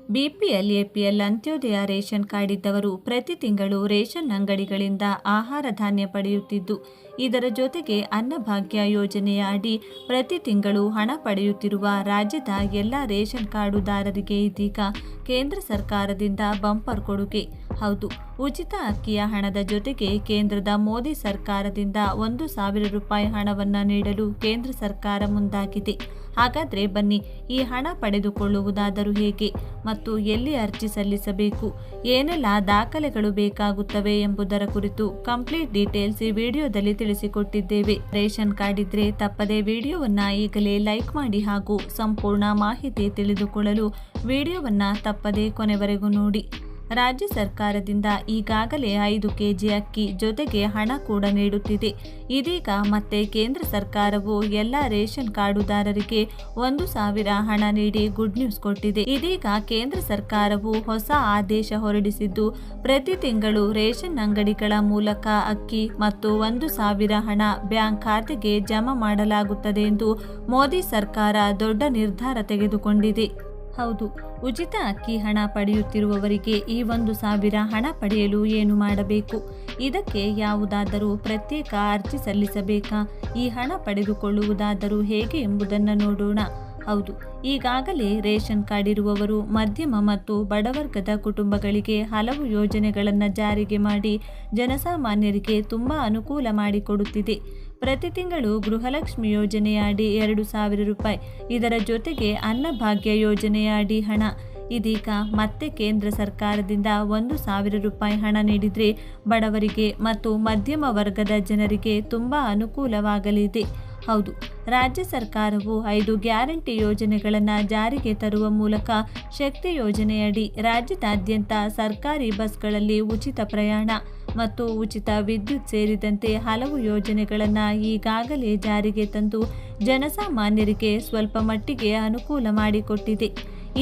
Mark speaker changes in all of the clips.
Speaker 1: BPL, APL, Antyodaya ration card ಇದ್ದವರು ಪ್ರತಿ ತಿಂಗಳು ರೇಷನ್ ಅಂಗಡಿಗಳಿಂದ ಆಹಾರ ಧಾನ್ಯ ಪಡೆಯುತ್ತಿದ್ದು, ಇದರ ಜೊತೆಗೆ ಅನ್ನಭಾಗ್ಯ ಯೋಜನೆಯ ಅಡಿ ಪ್ರತಿ ತಿಂಗಳು ಹಣ ಪಡೆಯುತ್ತಿರುವ ರಾಜ್ಯದ ಎಲ್ಲ ರೇಷನ್ ಕಾರ್ಡುದಾರರಿಗೆ ಇದೀಗ ಕೇಂದ್ರ ಸರ್ಕಾರದಿಂದ ಬಂಪರ್ ಕೊಡುಗೆ. ಹೌದು, ಉಚಿತ ಅಕ್ಕಿಯ ಹಣದ ಜೊತೆಗೆ ಕೇಂದ್ರದ ಮೋದಿ ಸರ್ಕಾರದಿಂದ 1,000 ರೂಪಾಯಿ ಹಣವನ್ನು ನೀಡಲು ಕೇಂದ್ರ ಸರ್ಕಾರ ಮುಂದಾಗಿದೆ. ಹಾಗಾದರೆ ಬನ್ನಿ, ಈ ಹಣ ಪಡೆದುಕೊಳ್ಳುವುದಾದರೂ ಹೇಗೆ ಮತ್ತು ಎಲ್ಲಿ ಅರ್ಜಿ ಸಲ್ಲಿಸಬೇಕು, ಏನೆಲ್ಲ ದಾಖಲೆಗಳು ಬೇಕಾಗುತ್ತವೆ ಎಂಬುದರ ಕುರಿತು ಕಂಪ್ಲೀಟ್ ಡೀಟೇಲ್ಸ್ ಈ ವಿಡಿಯೋದಲ್ಲಿ ತಿಳಿಸಿಕೊಟ್ಟಿದ್ದೇವೆ. ರೇಷನ್ ಕಾರ್ಡ್ ಇದ್ರೆ ತಪ್ಪದೆ ವಿಡಿಯೋವನ್ನು ಈಗಲೇ ಲೈಕ್ ಮಾಡಿ ಹಾಗೂ ಸಂಪೂರ್ಣ ಮಾಹಿತಿ ತಿಳಿದುಕೊಳ್ಳಲು ವಿಡಿಯೋವನ್ನು ತಪ್ಪದೆ ಕೊನೆವರೆಗೂ ನೋಡಿ. ರಾಜ್ಯ ಸರ್ಕಾರದಿಂದ ಈಗಾಗಲೇ 5 ಕೆಜಿ ಅಕ್ಕಿ ಜೊತೆಗೆ ಹಣ ಕೂಡ ನೀಡುತ್ತಿದೆ. ಇದೀಗ ಮತ್ತೆ ಕೇಂದ್ರ ಸರ್ಕಾರವು ಎಲ್ಲ ರೇಷನ್ ಕಾರ್ಡುದಾರರಿಗೆ 1,000 ಹಣ ನೀಡಿ ಗುಡ್ ನ್ಯೂಸ್ ಕೊಟ್ಟಿದೆ. ಇದೀಗ ಕೇಂದ್ರ ಸರ್ಕಾರವು ಹೊಸ ಆದೇಶ ಹೊರಡಿಸಿದ್ದು, ಪ್ರತಿ ತಿಂಗಳು ರೇಷನ್ ಅಂಗಡಿಗಳ ಮೂಲಕ ಅಕ್ಕಿ ಮತ್ತು 1,000 ಹಣ ಬ್ಯಾಂಕ್ ಖಾತೆಗೆ ಜಮಾ ಮಾಡಲಾಗುತ್ತದೆ ಎಂದು ಮೋದಿ ಸರ್ಕಾರ ದೊಡ್ಡ ನಿರ್ಧಾರ ತೆಗೆದುಕೊಂಡಿದೆ. ಹೌದು, ಉಚಿತ ಅಕ್ಕಿ ಹಣ ಪಡೆಯುತ್ತಿರುವವರಿಗೆ ಈ 1,000 ಹಣ ಪಡೆಯಲು ಏನು ಮಾಡಬೇಕು? ಇದಕ್ಕೆ ಯಾವುದಾದರೂ ಪ್ರತ್ಯೇಕ ಅರ್ಜಿ ಸಲ್ಲಿಸಬೇಕಾ? ಈ ಹಣ ಪಡೆದುಕೊಳ್ಳುವುದಾದರೂ ಹೇಗೆ ಎಂಬುದನ್ನು ನೋಡೋಣ. ಹೌದು, ಈಗಾಗಲೇ ರೇಷನ್ ಕಾರ್ಡ್ ಇರುವವರು ಮಧ್ಯಮ ಮತ್ತು ಬಡವರ್ಗದ ಕುಟುಂಬಗಳಿಗೆ ಹಲವು ಯೋಜನೆಗಳನ್ನು ಜಾರಿಗೆ ಮಾಡಿ ಜನಸಾಮಾನ್ಯರಿಗೆ ತುಂಬ ಅನುಕೂಲ ಮಾಡಿಕೊಡುತ್ತಿದೆ. ಪ್ರತಿ ತಿಂಗಳು ಗೃಹಲಕ್ಷ್ಮಿ ಯೋಜನೆಯ ಅಡಿ 2,000 ರೂಪಾಯಿ, ಇದರ ಜೊತೆಗೆ ಅನ್ನಭಾಗ್ಯ ಯೋಜನೆಯ ಅಡಿ ಹಣ. ಇದೀಗ ಮತ್ತೆ ಕೇಂದ್ರ ಸರ್ಕಾರದಿಂದ 1,000 ರೂಪಾಯಿ ಹಣ ನೀಡಿದರೆ ಬಡವರಿಗೆ ಮತ್ತು ಮಧ್ಯಮ ವರ್ಗದ ಜನರಿಗೆ ತುಂಬ ಅನುಕೂಲವಾಗಲಿದೆ. ಹೌದು, ರಾಜ್ಯ ಸರ್ಕಾರವು 5 ಗ್ಯಾರಂಟಿ ಯೋಜನೆಗಳನ್ನು ಜಾರಿಗೆ ತರುವ ಮೂಲಕ ಶಕ್ತಿ ಯೋಜನೆಯಡಿ ರಾಜ್ಯದಾದ್ಯಂತ ಸರ್ಕಾರಿ ಬಸ್ಗಳಲ್ಲಿ ಉಚಿತ ಪ್ರಯಾಣ ಮತ್ತು ಉಚಿತ ವಿದ್ಯುತ್ ಸೇರಿದಂತೆ ಹಲವು ಯೋಜನೆಗಳನ್ನು ಈಗಾಗಲೇ ಜಾರಿಗೆ ತಂದು ಜನಸಾಮಾನ್ಯರಿಗೆ ಸ್ವಲ್ಪ ಮಟ್ಟಿಗೆ ಅನುಕೂಲ ಮಾಡಿಕೊಟ್ಟಿದೆ.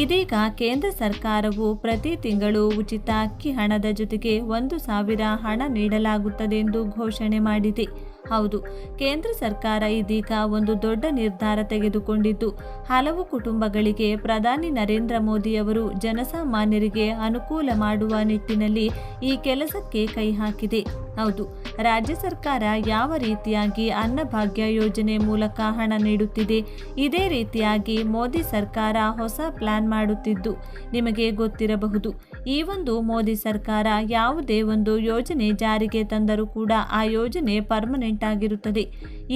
Speaker 1: ಇದೀಗ ಕೇಂದ್ರ ಸರ್ಕಾರವು ಪ್ರತಿ ತಿಂಗಳು ಉಚಿತ ಅಕ್ಕಿ ಹಣದ ಜೊತೆಗೆ 1,000 ಹಣ ನೀಡಲಾಗುತ್ತದೆ ಎಂದು ಘೋಷಣೆ ಮಾಡಿದೆ. ಹೌದು, ಕೇಂದ್ರ ಸರ್ಕಾರ ಇದೀಗ ಒಂದು ದೊಡ್ಡ ನಿರ್ಧಾರ ತೆಗೆದುಕೊಂಡಿದ್ದು, ಹಲವು ಕುಟುಂಬಗಳಿಗೆ ಪ್ರಧಾನಿ ನರೇಂದ್ರ ಮೋದಿ ಅವರು ಜನಸಾಮಾನ್ಯರಿಗೆ ಅನುಕೂಲ ಮಾಡುವ ನಿಟ್ಟಿನಲ್ಲಿ ಈ ಕೆಲಸಕ್ಕೆ ಕೈ ಹಾಕಿದೆ. ಹೌದು, ರಾಜ್ಯ ಸರ್ಕಾರ ಯಾವ ರೀತಿಯಾಗಿ ಅನ್ನಭಾಗ್ಯ ಯೋಜನೆ ಮೂಲಕ ಹಣ ನೀಡುತ್ತಿದೆ, ಇದೇ ರೀತಿಯಾಗಿ ಮೋದಿ ಸರ್ಕಾರ ಹೊಸ ಪ್ಲಾನ್ ಮಾಡುತ್ತಿದ್ದು ನಿಮಗೆ ಗೊತ್ತಿರಬಹುದು. ಈ ಒಂದು ಮೋದಿ ಸರ್ಕಾರ ಯಾವುದೇ ಒಂದು ಯೋಜನೆ ಜಾರಿಗೆ ತಂದರೂ ಕೂಡ ಆ ಯೋಜನೆ ಪರ್ಮನೆಂಟ್ ಆಗಿರುತ್ತದೆ.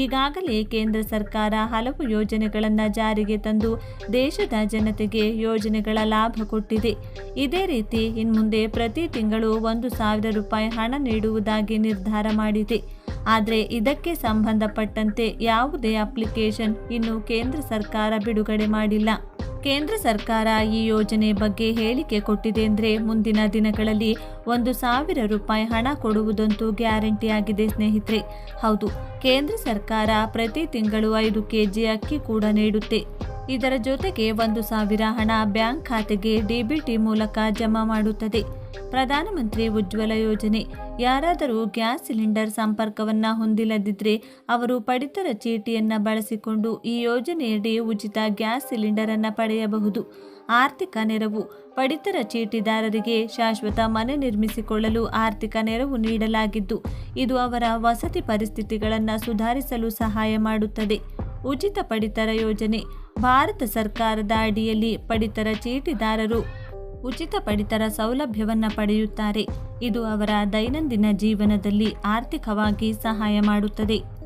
Speaker 1: ಈಗಾಗಲೇ ಕೇಂದ್ರ ಸರ್ಕಾರ ಹಲವು ಯೋಜನೆಗಳನ್ನು ಜಾರಿಗೆ ತಂದು ದೇಶದ ಜನತೆಗೆ ಯೋಜನೆಗಳ ಲಾಭ ಕೊಟ್ಟಿದೆ. ಇದೇ ರೀತಿ ಇನ್ಮುಂದೆ ಪ್ರತಿ ತಿಂಗಳು 1,000 ರೂಪಾಯಿ ಹಣ ನೀಡುವುದಾಗಿ ನಿರ್ಧಾರ ಮಾಡಿದೆ. ಆದರೆ ಇದಕ್ಕೆ ಸಂಬಂಧಪಟ್ಟಂತೆ ಯಾವುದೇ ಅಪ್ಲಿಕೇಶನ್ ಇನ್ನು ಕೇಂದ್ರ ಸರ್ಕಾರ ಬಿಡುಗಡೆ ಮಾಡಿಲ್ಲ. ಕೇಂದ್ರ ಸರ್ಕಾರ ಈ ಯೋಜನೆ ಬಗ್ಗೆ ಹೇಳಿಕೆ ಕೊಟ್ಟಿದೆ ಅಂದರೆ ಮುಂದಿನ ದಿನಗಳಲ್ಲಿ 1,000 ರೂಪಾಯಿ ಹಣ ಕೊಡುವುದಂತೂ ಗ್ಯಾರಂಟಿ ಆಗಿದೆ ಸ್ನೇಹಿತರೆ. ಹೌದು, ಕೇಂದ್ರ ಸರ್ಕಾರ ಪ್ರತಿ ತಿಂಗಳು 5 ಕೆಜಿ ಅಕ್ಕಿ ಕೂಡ ನೀಡುತ್ತೆ. ಇದರ ಜೊತೆಗೆ 1,000 ಹಣ ಬ್ಯಾಂಕ್ ಖಾತೆಗೆ ಡಿಬಿಟಿ ಮೂಲಕ ಜಮಾ ಮಾಡುತ್ತದೆ. ಪ್ರಧಾನಮಂತ್ರಿ ಉಜ್ವಲ ಯೋಜನೆ. ಯಾರಾದರೂ ಗ್ಯಾಸ್ ಸಿಲಿಂಡರ್ ಸಂಪರ್ಕವನ್ನು ಹೊಂದಿಲ್ಲದಿದ್ದರೆ ಅವರು ಪಡಿತರ ಚೀಟಿಯನ್ನು ಬಳಸಿಕೊಂಡು ಈ ಯೋಜನೆಯಡಿ ಉಚಿತ ಗ್ಯಾಸ್ ಸಿಲಿಂಡರನ್ನು ಪಡೆಯಬಹುದು. ಆರ್ಥಿಕ ನೆರವು. ಪಡಿತರ ಚೀಟಿದಾರರಿಗೆ ಶಾಶ್ವತ ಮನೆ ನಿರ್ಮಿಸಿಕೊಳ್ಳಲು ಆರ್ಥಿಕ ನೆರವು ನೀಡಲಾಗಿದ್ದು, ಇದು ಅವರ ವಸತಿ ಪರಿಸ್ಥಿತಿಗಳನ್ನು ಸುಧಾರಿಸಲು ಸಹಾಯ ಮಾಡುತ್ತದೆ. ಉಚಿತ ಪಡಿತರ ಯೋಜನೆ. ಭಾರತ ಸರ್ಕಾರದ ಅಡಿಯಲ್ಲಿ ಪಡಿತರ ಚೀಟಿದಾರರು ಉಚಿತ ಪಡಿತರ ಸೌಲಭ್ಯವನ್ನು ಪಡೆಯುತ್ತಾರೆ. ಇದು ಅವರ ದೈನಂದಿನ ಜೀವನದಲ್ಲಿ ಆರ್ಥಿಕವಾಗಿ ಸಹಾಯ ಮಾಡುತ್ತದೆ.